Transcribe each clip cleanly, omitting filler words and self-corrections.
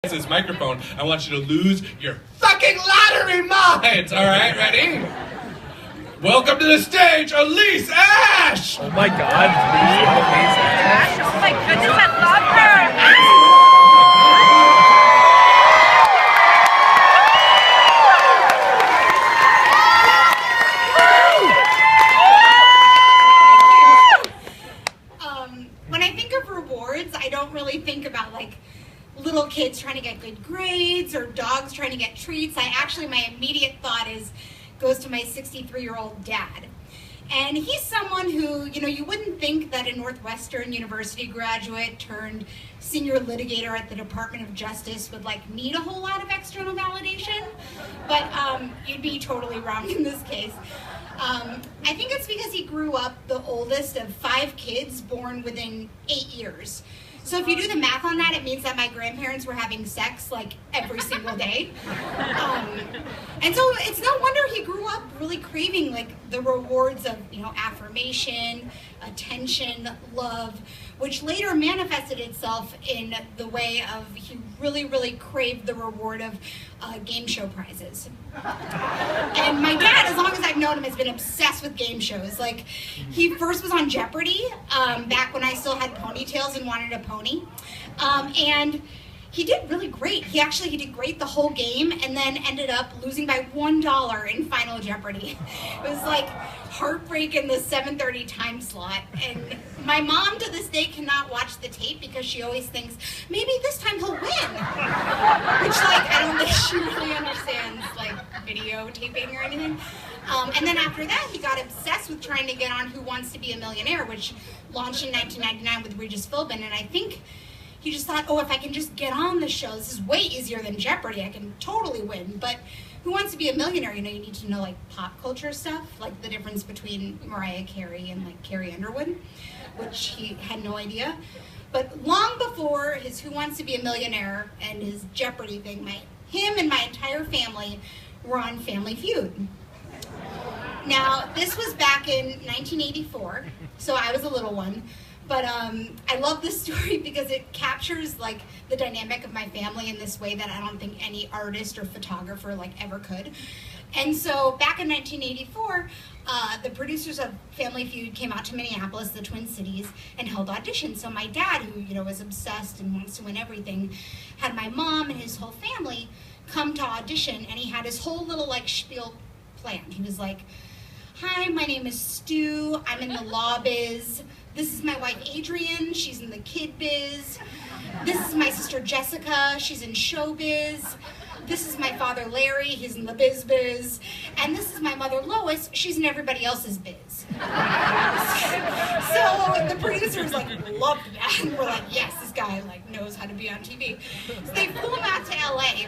This microphone, I want you to lose your fucking lottery minds! Alright, ready? Welcome to the stage, Elyse Ash! Oh my god, please, Elyse Ash. Oh my goodness, I love her! When I think of rewards, I don't really think about like little kids trying to get good grades or dogs trying to get treats. My immediate thought goes to my 63-year-old dad. And he's someone who, you wouldn't think that a Northwestern University graduate turned senior litigator at the Department of Justice would need a whole lot of external validation, but you'd be totally wrong in this case. I think it's because he grew up the oldest of 5 kids born within 8 years. So if you do the math on that, it means that my grandparents were having sex every single day. And so it's no wonder he grew up really craving the rewards of affirmation, attention, love, which later manifested itself in the way of he really, really craved the reward of game show prizes. And my dad, as long as I've known him, has been obsessed with game shows. He first was on Jeopardy, back when I still had ponytails and wanted a pony. And he did really great. He did great the whole game and then ended up losing by $1 in Final Jeopardy. It was heartbreak in the 7:30 time slot. And my mom to this day cannot watch the tape because she always thinks, maybe this time he'll win. Which I don't think she really understands videotaping or anything. And then after that, he got obsessed with trying to get on Who Wants to Be a Millionaire, which launched in 1999 with Regis Philbin. And I think he just thought, if I can just get on the show, this is way easier than Jeopardy, I can totally win. But Who Wants to Be a Millionaire, you need to know pop culture stuff, the difference between Mariah Carey and Carrie Underwood, which he had no idea. But long before his Who Wants to Be a Millionaire and his Jeopardy thing, him and my entire family were on Family Feud. Now, this was back in 1984, so I was a little one. But I love this story because it captures the dynamic of my family in this way that I don't think any artist or photographer ever could. And so back in 1984, the producers of Family Feud came out to Minneapolis, the Twin Cities, and held auditions. So my dad, who was obsessed and wants to win everything, had my mom and his whole family come to audition, and he had his whole little spiel planned. He was like, "Hi, my name is Stu. I'm in the law biz. This is my wife, Adrienne. She's in the kid biz. This is my sister, Jessica. She's in showbiz. This is my father, Larry. He's in the biz. And this is my mother, Lois. She's in everybody else's biz." So the producers loved that and were like, "Yes, this guy knows how to be on TV." So they flew him out to LA.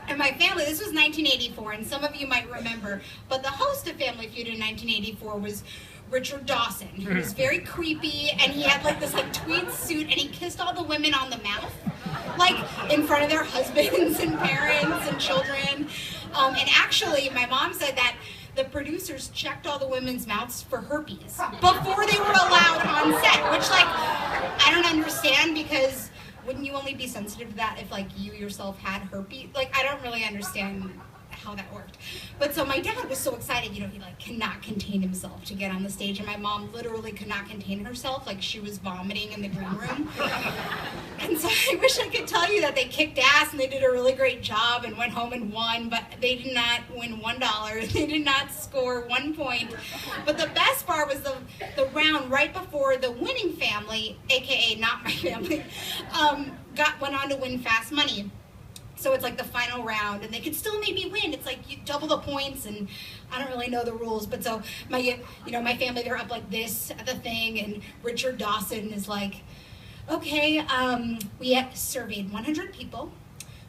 And my family, this was 1984, and some of you might remember, but the host of Family Feud in 1984 was Richard Dawson. He was very creepy, and he had this tweed suit, and he kissed all the women on the mouth, in front of their husbands and parents and children. And actually, my mom said that the producers checked all the women's mouths for herpes before they were allowed on set, which I don't understand, because wouldn't you only be sensitive to that if you yourself had herpes? I don't really understand how that worked. But so my dad was so excited, he cannot contain himself to get on the stage, and my mom literally could not contain herself, she was vomiting in the green room. And so I wish I could tell you that they kicked ass and they did a really great job and went home and won, but they did not win $1. They did not score 1 point. But the best part was the round right before the winning family, aka not my family, went on to win fast money. So it's the final round, and they could still maybe win. It's you double the points, and I don't really know the rules. But so my family, they're up this at the thing, and Richard Dawson is okay, we have surveyed 100 people.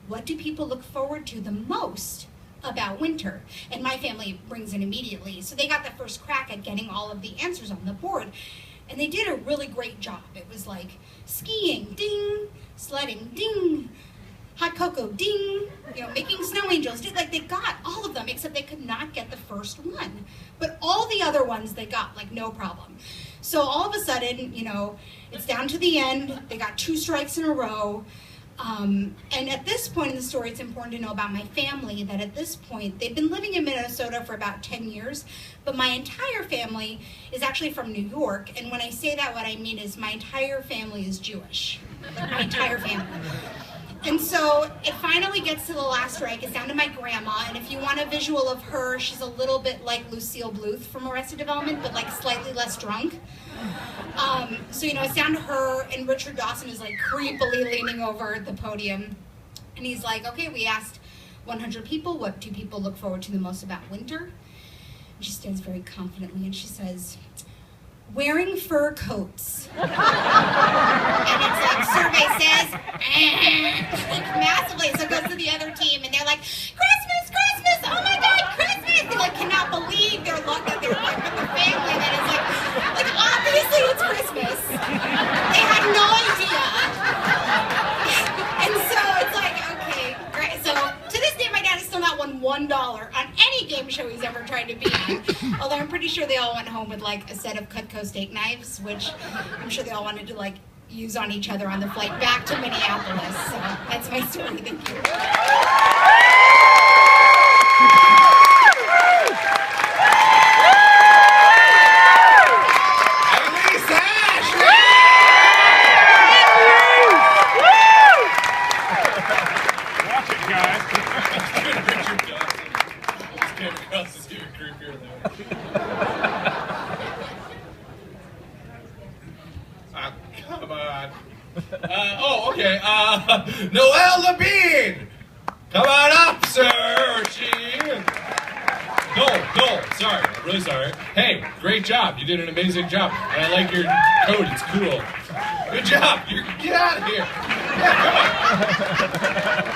What do people look forward to the most about winter? And my family brings in immediately. So they got the first crack at getting all of the answers on the board. And they did a really great job. It was skiing, ding, sledding, ding, hot cocoa, ding, making snow angels, they got all of them, except they could not get the first one. But all the other ones they got, no problem. So all of a sudden, it's down to the end, they got 2 strikes in a row, And at this point in the story, it's important to know about my family, that at this point, they've been living in Minnesota for about 10 years, but my entire family is actually from New York. And when I say that, what I mean is my entire family is Jewish. Like my entire family. And so it finally gets to the last strike. It's down to my grandma. And if you want a visual of her, she's a little bit like Lucille Bluth from Arrested Development, but like slightly less drunk. So, it's down to her, and Richard Dawson is like creepily leaning over the podium. And he's like, okay, we asked 100 people, what do people look forward to the most about winter? And she stands very confidently and she says, wearing fur coats. And it's like, survey says, like massively. So it goes to the other team, and they're like, Christmas, Christmas, oh my God, Christmas. They like cannot believe their luck that they're like with the family that is like obviously it's Christmas. They had no idea. And so it's like, okay, great. So to this day, my dad has still not won $1 on any game show he's ever tried to be on. Although I'm pretty sure they all went home with like a set of Cutco steak knives, which I'm sure they all wanted to like use on each other on the flight back to Minneapolis. So that's my story. Thank you. Elyse Ash! Watch it, guys. Richard Dawson. This came across as getting creepier there. Come on. Okay. Noelle Labine! Come on up, sir! No, sorry. Really sorry. Hey, great job. You did an amazing job. And I like your coat. It's cool. Good job. Get out of here. Yeah, come on.